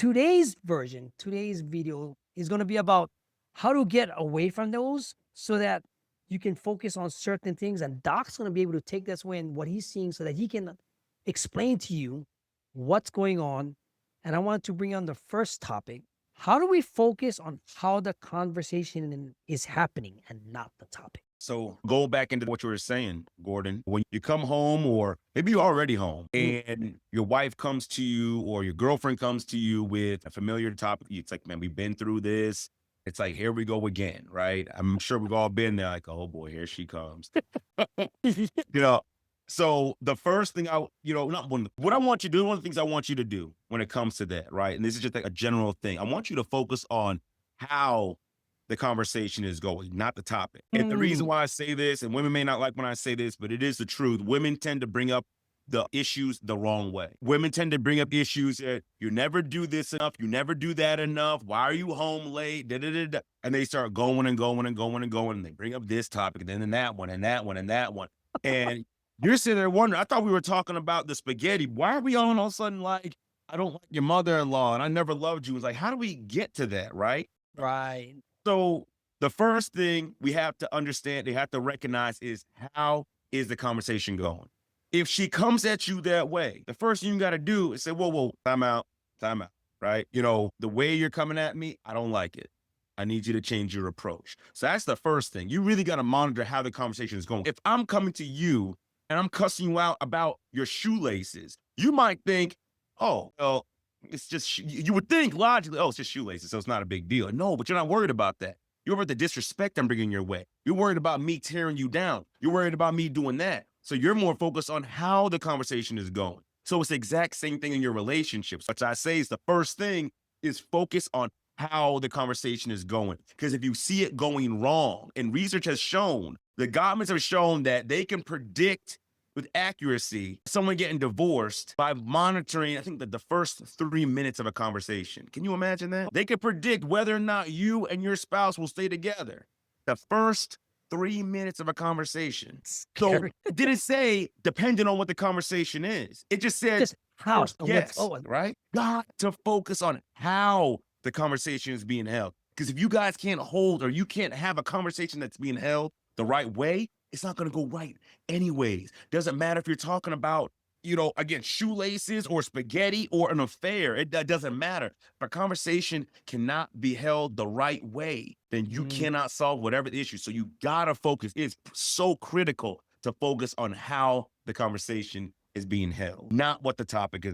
Today's version, today's video is going to be about how to get away from those so that you can focus on certain things. And Doc's going to be able to take this way and what he's seeing so that he can explain to you what's going on. And I want to bring on the first topic. How do we focus on how the conversation is happening and not the topic? So go back into what you were saying, Gordon. When you come home, or maybe you're already home, and your wife comes to you or your girlfriend comes to you with a familiar topic, it's like, man, we've been through this. It's like, here we go again, right? I'm sure we've all been there, like, oh boy, here she comes. you know, so the first thing not one, what I want you to do, one of the things I want you to do when it comes to that, right? And this is just like a general thing. I want you to focus on how the conversation is going, not the topic. And the reason why I say this, and women may not like when I say this, but it is the truth. Women tend to bring up the issues the wrong way. Women tend to bring up issues that you never do this enough, you never do that enough. Why are you home late? Da, da, da, da. And they start going and going and going and going. And they bring up this topic, and then that one, and that one, and that one. And you're sitting there wondering, I thought we were talking about the spaghetti. Why are we all of a sudden like, I don't like your mother-in-law and I never loved you? It's like, how do we get to that, right? Right. So the first thing we have to understand, they have to recognize is, how is the conversation going? If she comes at you that way, the first thing you got to do is say, whoa, time out, right? The way you're coming at me, I don't like it. I need you to change your approach. So that's the first thing. You really got to monitor how the conversation is going. If I'm coming to you and I'm cussing you out about your shoelaces, you might think, oh, well, it's just, you would think logically, oh, it's just shoelaces, so it's not a big deal. No, but you're not worried about that. You're worried about the disrespect I'm bringing your way. You're worried about me tearing you down. You're worried about me doing that. So you're more focused on how the conversation is going. So it's the exact same thing in your relationships. Which I say is the first thing is focus on how the conversation is going. Because if you see it going wrong, and research has shown, the governments have shown that they can predict with accuracy someone getting divorced by monitoring, I think, that the first 3 minutes of a conversation. Can you imagine that? They can predict whether or not you and your spouse will stay together. The first 3 minutes of a conversation. So Scary. it didn't say depending on what the conversation is. It just said Just how first, and what's yes, going. right? Got to focus on how the conversation is being held. Because if you guys can't hold, or you can't have a conversation that's being held the right way, it's not going to go right anyways. Doesn't matter if you're talking about, again, shoelaces or spaghetti or an affair. That doesn't matter. If a conversation cannot be held the right way, then you cannot solve whatever the issue. So you got to focus. It's so critical to focus on how the conversation is being held, not what the topic is.